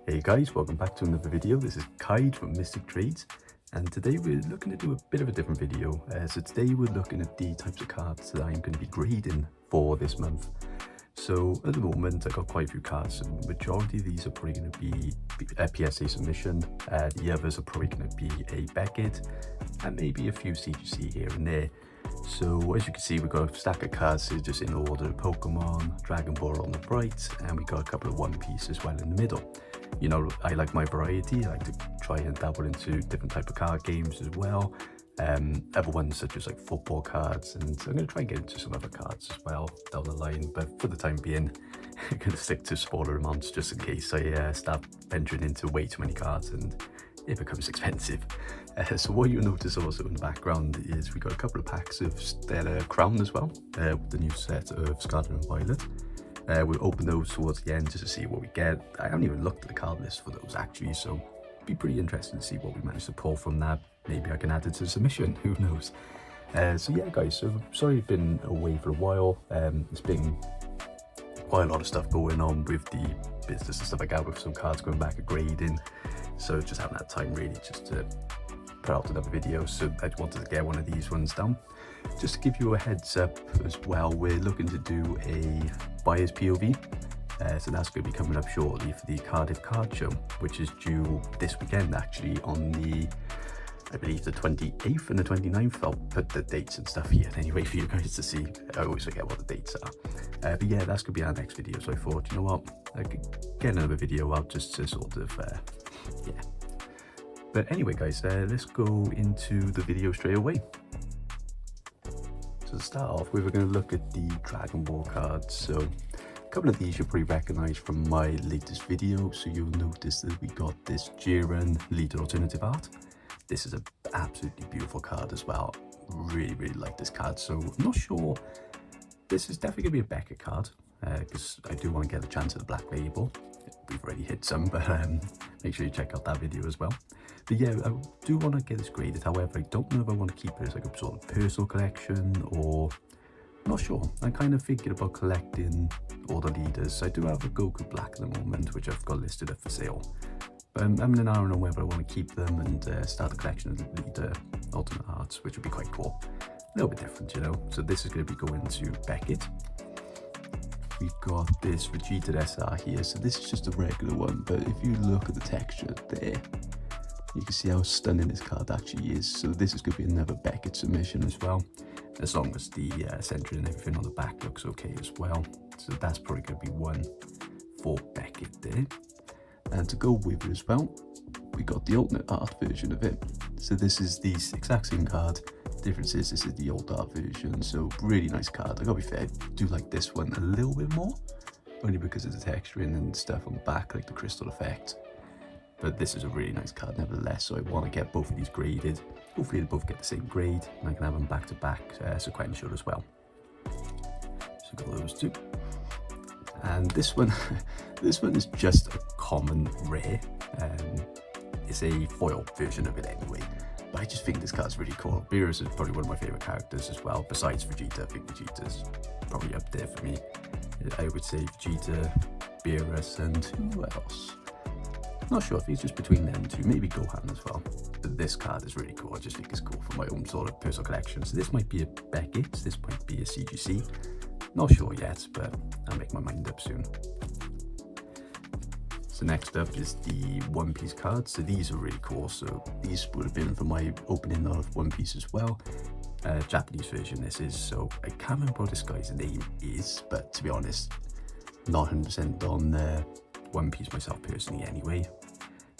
Hey guys, welcome back to another video. This is Kaid from Mystic Trades, and today we're looking to do a bit of a different video. So today we're looking at the types of cards that I'm going to be grading for this month. So at the moment I got quite a few cards. The majority of these are probably going to be a PSA submission. The others are probably going to be a Beckett and maybe a few CGC here and there. So as you can see, we've got a stack of cards here just in order: Pokemon, Dragon Ball on the right, and we got a couple of One Piece as well in the middle. You know, I like my variety. I like to try and dabble into different type of card games as well. Other ones such as like football cards, and I'm going to try and get into some other cards as well down the line. But for the time being, I'm going to stick to smaller amounts just in case I start venturing into way too many cards and it becomes expensive. So what you'll notice also in the background is we got a couple of packs of Stellar Crown as well, with the new set of Scarlet and Violet. We'll open those towards the end just to see what we get. I haven't even looked at the card list for those actually, so it'd be pretty interesting to see what we manage to pull from that. Maybe I can add it to the submission, who knows. So yeah guys, so sorry I've been away for a while. It's been quite a lot of stuff going on with the business and stuff like that, with some cards going back and grading, so just haven't had time really just to put out another video. So I wanted to get one of these ones done. Just to give you a heads up as well, we're looking to do a buyer's POV, so that's going to be coming up shortly for the Cardiff card show, which is due this weekend actually, on the, I believe, the 28th and the 29th. I'll put the dates and stuff here anyway for you guys to see. I always forget what the dates are. But yeah, that's going to be our next video, so I thought, you know what, I could get another video out just to sort of, yeah. But anyway guys, let's go into the video straight away. So to start off with, we're going to look at the Dragon Ball cards. So a couple of these you'll probably recognize from my latest video. So you'll notice that we got this Jiren Leader Alternative Art. This is an absolutely beautiful card as well. Really like this card. So I'm not sure, this is definitely going to be a Beckett card, because I do want to get a chance at the Black Label. We've already hit some, but make sure you check out that video as well. But yeah, I do want to get this graded. However, I don't know if I want to keep it as like a sort of personal collection, or I'm not sure. I'm kind of thinking about collecting all the leaders. I do have a Goku Black at the moment, which I've got listed up for sale. But I'm in an hour on whether I want to keep them and start a collection of the leader Ultimate Arts, which would be quite cool. A little bit different, you know. So this is going to be going to Beckett. We've got this Vegeta SR here. So this is just a regular one, but if you look at the texture there, you can see how stunning this card actually is. So this is going to be another Beckett submission as well, as long as the centering and everything on the back looks okay as well. So that's probably going to be one for Beckett there. And to go with it as well, we got the alternate art version of it. So this is the exact same card. Difference is this is the old art version. So really nice card. I gotta be fair, I do like this one a little bit more, only because of the texturing and stuff on the back, like the crystal effect. But this is a really nice card nevertheless, so I want to get both of these graded. Hopefully they both get the same grade, and I can have them back to back sequential as well. So got those two. And this one, this one is just a common rare. It's a foil version of it anyway. But I just think this card's really cool. Beerus is probably one of my favourite characters as well. Besides Vegeta, I think Vegeta's probably up there for me. I would say Vegeta, Beerus, and who else? Not sure, I think it's just between them two, maybe Gohan as well. But this card is really cool. I just think it's cool for my own sort of personal collection. So this might be a Beckett, this might be a CGC. Not sure yet, but I'll make my mind up soon. So next up is the One Piece cards. So these are really cool. So these would have been for my opening of One Piece as well. Japanese version this is. So I can't remember what this guy's name is, but to be honest, not 100% on One Piece myself personally anyway.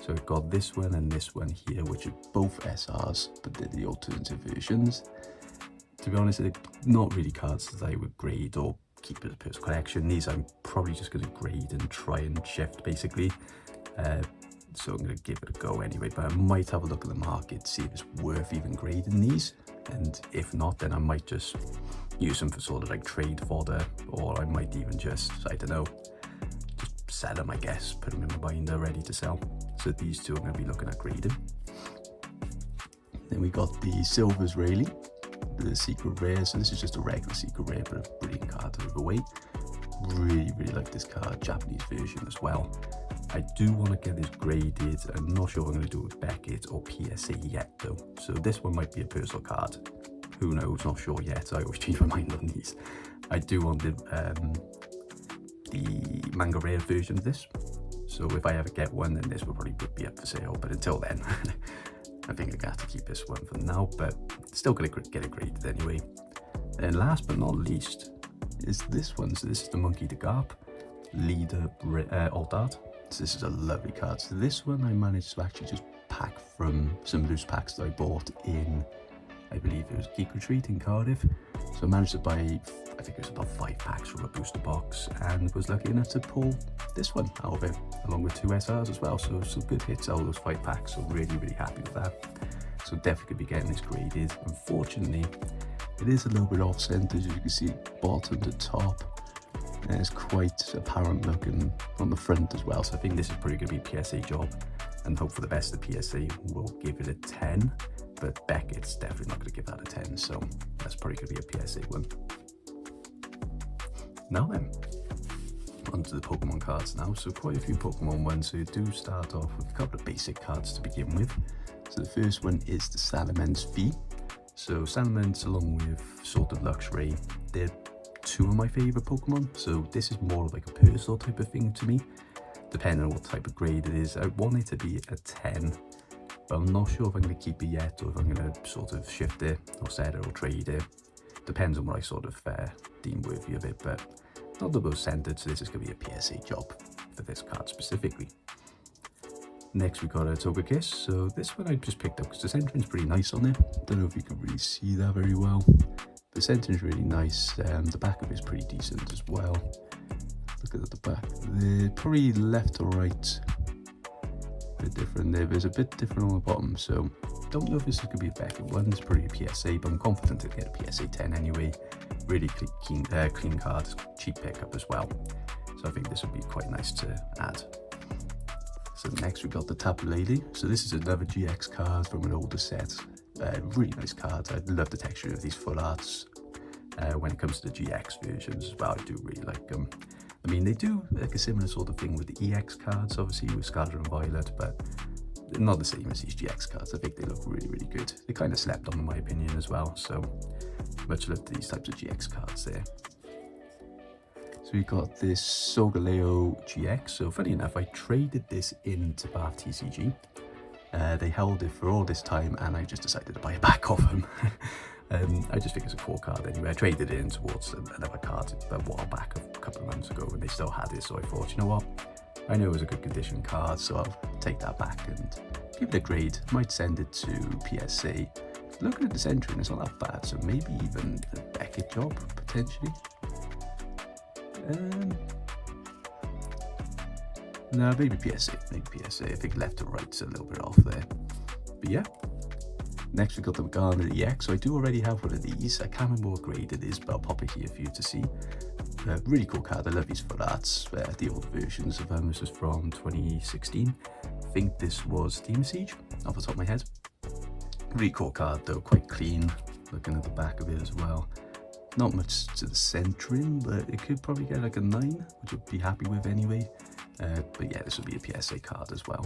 So I've got this one and this one here, which are both SRs, but they're the alternative versions. To be honest, they're not really cards that I would grade or keep as a personal collection. These I'm probably just going to grade and try and shift basically. So I'm going to give it a go anyway, but I might have a look at the market, see if it's worth even grading these. And if not, then I might just use them for sort of like trade fodder, or I might even just, I don't know, just sell them, I guess, put them in my binder ready to sell. So these two I'm going to be looking at grading. Then we got the Silvers Rayleigh, the secret rare. So this is just a regular secret rare, but a brilliant card to overweight. Really like this card, Japanese version as well. I do want to get this graded. I'm not sure what I'm going to do with Beckett or PSA yet though. So this one might be a personal card. Who knows, not sure yet. I always change my mind on these. I do want the manga rare version of this. So if I ever get one, then this will probably be up for sale. But until then, I think I'm going to have to keep this one for now. But still going to get it graded anyway. And last but not least is this one. So this is the Monkey the Garp Leader Alt Art. So this is a lovely card. So this one I managed to actually just pack from some loose packs that I bought in, I believe it was Geek Retreat in Cardiff. So I managed to buy, I think it was about 5 packs from a booster box, and was lucky enough to pull this one out of it, along with 2 SRs as well. So some good hits out of those 5 packs. So really happy with that. So definitely be getting this graded. Unfortunately, it is a little bit off center, as you can see, bottom to top. And it's quite apparent looking on the front as well. So I think this is probably going to be a PSA job, and hope for the best. The PSA will give it a 10, but Beckett's definitely not going to give that a 10. So that's probably going to be a PSA one. Now then, onto the Pokemon cards now. So quite a few Pokemon ones. So you do start off with a couple of basic cards to begin with. So the first one is the Salamence V. So Salamence, along with sort of Luxray, they're 2 of my favorite Pokemon. So this is more like a personal type of thing to me, depending on what type of grade it is. I want it to be a 10, but I'm not sure if I'm going to keep it yet, or if I'm going to sort of shift it or sell it or trade it. Depends on what I sort of deem worthy of it, but not the most centered, so this is going to be a PSA job for this card specifically. Next we got a Togekiss. So this one I just picked up because the centering's pretty nice on it. Don't know if you can really see that very well. The centering's really nice. The back of it is pretty decent as well. Look at the back. They're probably left to right. A bit different there. There's a bit different on the bottom. So don't know if this is going to be a Beckett one. It's probably a PSA, but I'm confident to get a PSA 10 anyway. Really clean card, cheap pickup as well. So I think this would be quite nice to add. So next we got the Tapu Lele. So this is another GX card from an older set. Really nice card. I love the texture of these full arts. When it comes to the GX versions as well, I do really like them. I mean, they do like a similar sort of thing with the EX cards, obviously with Scarlet and Violet, but they're not the same as these GX cards. I think they look really good. They kind of slept on in my opinion as well. So much love to these types of GX cards there. So we got this Solgaleo GX. So funny enough, I traded this into Bath TCG. They held it for all this time, and I just decided to buy it back off them. I just think it's a cool card anyway. I traded it in towards another card a while back, a couple of months ago, and they still had it. So I thought, you know what? I know it was a good condition card, so I'll take that back and give it a grade. Might send it to PSA. Looking at the centering, it's not that bad. So maybe even a Beckett job potentially. No, maybe PSA. I think left to right's a little bit off there. But yeah. Next we got the Magana EX. So I do already have one of these. I can't remember what grade it is, but I'll pop it here for you to see. Really cool card. I love these full arts. The old versions of them. This is from 2016. I think this was Demon Siege, off the top of my head. Really cool card though, quite clean. Looking at the back of it as well. Not much to the centering, but it could probably get like a 9, which I'd be happy with anyway. But yeah, this would be a PSA card as well.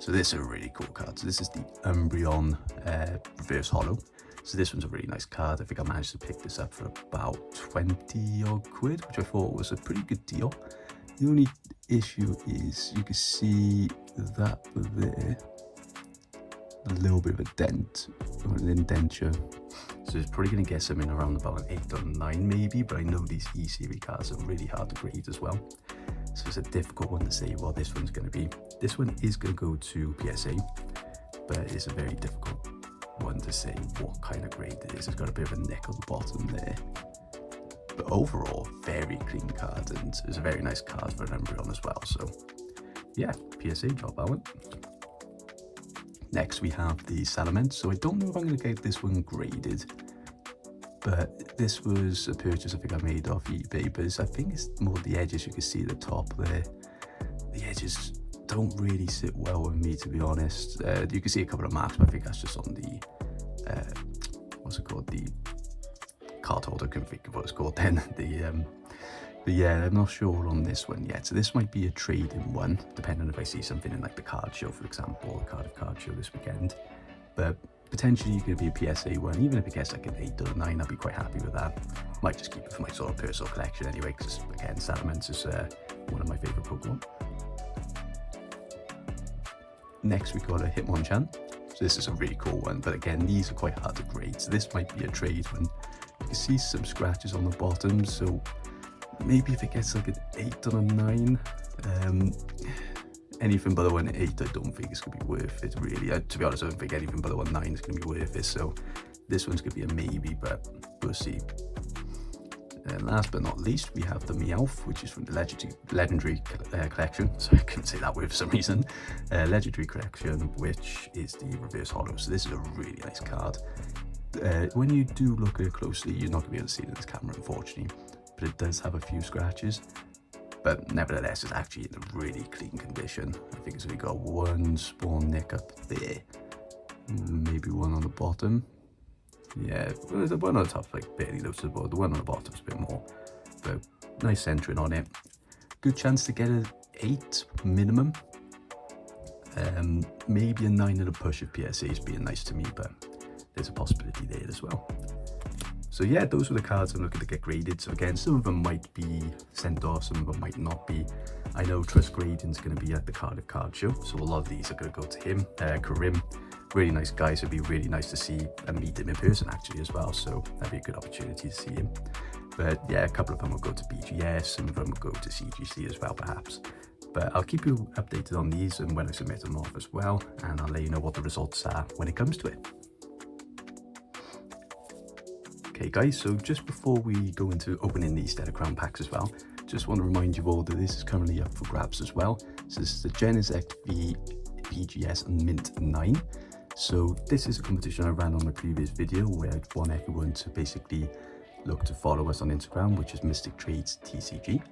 So this is a really cool card. So this is the Umbreon Reverse Holo. So this one's a really nice card. I think I managed to pick this up for about 20 odd quid, which I thought was a pretty good deal. The only issue is you can see that there, a little bit of a dent or an indenture. So it's probably going to get something around about an 8 or 9 maybe, but I know these E-Series cards are really hard to grade as well. So it's a difficult one to say what this one's going to be. This one is going to go to PSA, but it's a very difficult one to say what kind of grade it is. It's got a bit of a nick on the bottom there. But overall, very clean card, and it's a very nice card for an Umbreon as well. So yeah, PSA job that one. Next we have the Salamence. So I don't know if I'm going to get this one graded, but this was a purchase I think I made off eBay, but I think it's more the edges. You can see the top there. The edges don't really sit well with me, to be honest. You can see a couple of marks, but I think that's just on the, what's it called? The card holder. I couldn't think of what it's called then. But yeah, I'm not sure on this one yet. So this might be a trade-in one, depending if I see something in like the card show, for example, the Cardiff card show this weekend. But potentially it could be a PSA one. Even if it gets like an 8 or a 9, I'd be quite happy with that. Might just keep it for my sort of personal collection anyway, because again, Salamence is one of my favourite Pokemon. Next we got a Hitmonchan. So this is a really cool one, but again, these are quite hard to grade. So this might be a trade one. You can see some scratches on the bottom, so maybe if it gets like an 8 or a 9, anything below an 8 I don't think it's going to be worth it really. To be honest, I don't think anything below a 9 is going to be worth it, so this one's going to be a maybe, but we'll see. And last but not least, we have the Meowth, which is from the Legendary collection. Sorry, I couldn't say that word for some reason. Legendary collection, which is the reverse holo. So this is a really nice card. When you do look at it closely, you're not going to be able to see it in this camera, unfortunately. But it does have a few scratches. But nevertheless, it's actually in a really clean condition. I think it's only got one small nick up there. Maybe one on the bottom. Yeah, the one on the top like barely noticeable. The one on the bottom's a bit more. But nice centering on it. Good chance to get an 8 minimum. Maybe a 9 at a push if PSA is being nice to me, but there's a possibility there as well. So yeah, those were the cards I'm looking to get graded. So again, some of them might be sent off, some of them might not be. I know Trust Grading is going to be at the Cardiff card show, so a lot of these are going to go to him. Karim, really nice guy, so it'd be really nice to see and meet him in person actually as well, so that'd be a good opportunity to see him. But yeah, a couple of them will go to BGS, some of them will go to CGC as well perhaps. But I'll keep you updated on these and when I submit them off as well, and I'll let you know what the results are when it comes to it. Okay guys, so just before we go into opening these Crown packs as well, just want to remind you all that this is currently up for grabs as well. So this is the Genesect V PGS Mint 9. So this is a competition I ran on my previous video where I want everyone to basically look to follow us on Instagram, which is Mystic Trades TCG.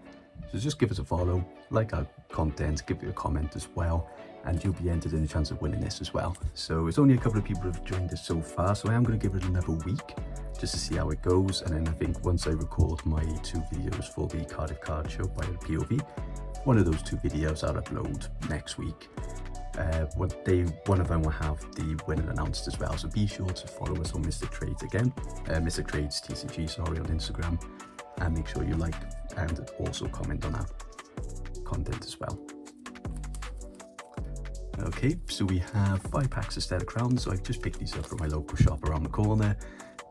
So just give us a follow, like our content, give it a comment as well, and you'll be entered in a chance of winning this as well. So it's only a couple of people who have joined us so far, so I am going to give it another week just to see how it goes. And then I think once I record my 2 videos for the Cardiff card show by the POV, one of those 2 videos I'll upload next week. One of them will have the winner announced as well, so be sure to follow us on Mystic Trades again, Mystic Trades TCG, sorry, on Instagram, and make sure you like and also comment on our content as well. Okay, so we have 5 packs of Stellar Crowns. So I've just picked these up from my local shop around the corner.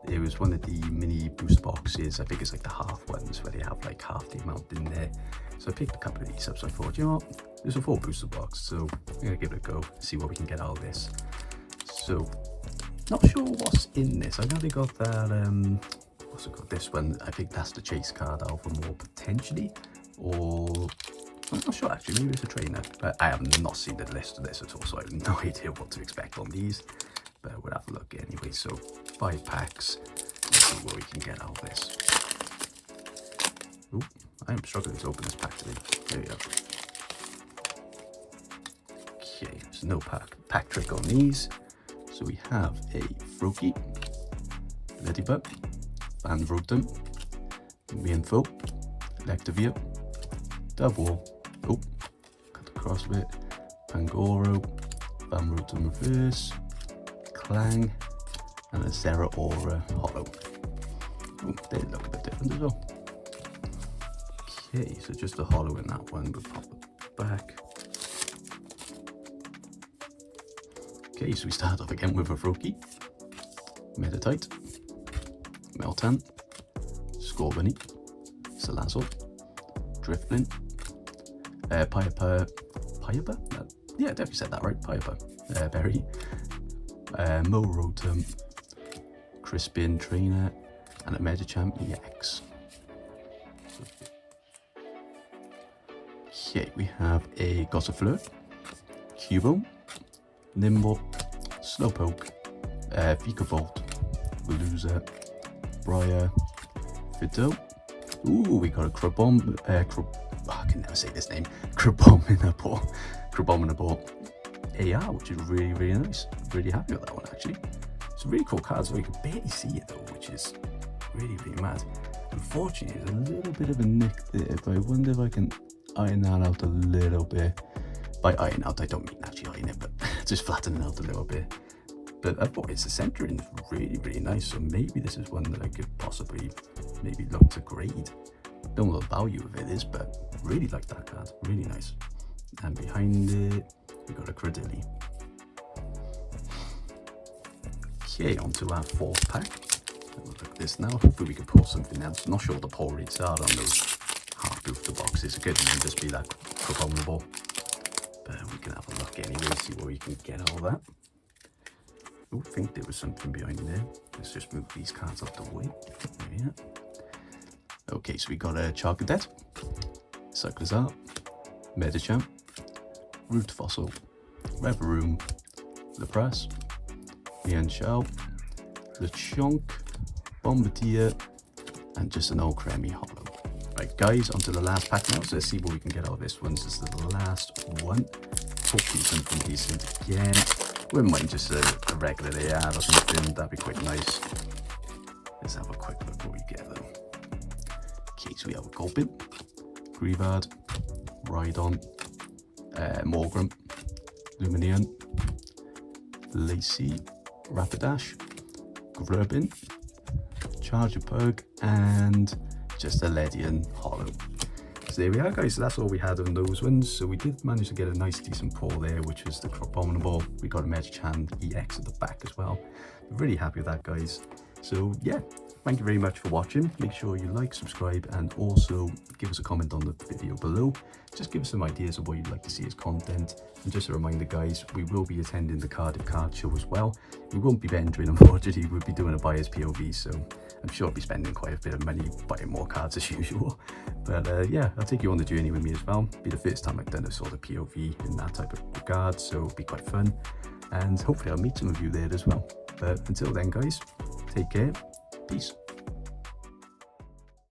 It was one of the mini booster boxes. I think it's like the half ones where they have like half the amount in there. So I picked a couple of these up, so I thought, you know what, there's a 4 booster box, so I'm gonna give it a go, see what we can get out of this. So, not sure what's in this. I know they got that, what's it called, this one, I think that's the chase card Alpha more potentially, or, I'm not sure actually, maybe it's a trainer, but I have not seen the list of this at all, so I have no idea what to expect on these, but we'll have a look anyway. So 5 packs, let's see what we can get out of this. Ooh, I am struggling to open this pack today. There we go. Okay, there's no pack trick on these. So we have a Froakie, Ladybug, Van Rotem, Mienfo, Lectivia, Dovewall, oh, cut across a bit, Pangoro, Van Rotem Reverse, Clang, and a Zera Aura Holo. Oh, they look a bit different as well. Okay, so just a holo in that one, we'll pop it back. Okay, so we start off again with a Froakie, Meditite, Meltan, Scorbunny, Salazzle, Drifblim, Piper? Yeah, I definitely said that right, Piper, Berry, Mo Rotom, Crispin Trainer, and a Medicham EX. Okay, we have a Gossifleur, Cubone, Nimble, Slowpoke, Vikavolt, Veluza, Briar, Fido. Ooh, we got a I can never say this name. Crabominable AR, which is really, really nice. Really happy with that one actually. It's a really cool card, so you can barely see it though, which is really, really mad. Unfortunately, there's a little bit of a nick there, but I wonder if I can iron that out a little bit. By iron out, I don't mean actually iron it, but just flatten it out a little bit. But I thought it's the centering is really nice, so maybe this is one that I could possibly maybe look to grade. Don't know the value of it is, but really like that card, really nice. And behind it, we got a Cradilly. Okay, on to our fourth pack. Look at this now. Hopefully we can pull something else. Not sure what the pull rates are on those half booster boxes. It could even just be that vulnerable. But we can have a look anyway, see where we can get all that. Oh, I think there was something behind there. Let's just move these cards out the way. There we are. Okay, so we got a Charcadet, Cycler's Art, Medicham, Root Fossil, Reverum, Lapras, Mienshao, Lechonk, Bombardier, and just an old Cremi Hollow. Right guys, onto the last pack now, so let's see what we can get out of this one. This is the last one. Hopefully something decent again. Wouldn't mind just a regular AR or something, that'd be quite nice. Let's have a quick look what we get though. Okay, so we have a Gulpin, Greavard, Rhydon, Morgrem, Lumineon, Lacey, Rapidash, Grubbin, Charjapug, and just a Ledian Hollow. So there we are guys, so that's all we had on those ones. So we did manage to get a nice decent pull there, which was the Abominable. We got a Medicham EX at the back as well. Really happy with that guys. So yeah, thank you very much for watching. Make sure you like, subscribe, and also give us a comment on the video below. Just give us some ideas of what you'd like to see as content. And just a reminder guys, we will be attending the Cardiff Card Show as well. We won't be venturing, unfortunately. We'll be doing a buyer's POV, so I'm sure I'll be spending quite a bit of money buying more cards as usual. But yeah, I'll take you on the journey with me as well. It'll be the first time I've done a sort of POV in that type of regard, so it'll be quite fun. And hopefully I'll meet some of you there as well. But until then guys, take care, peace.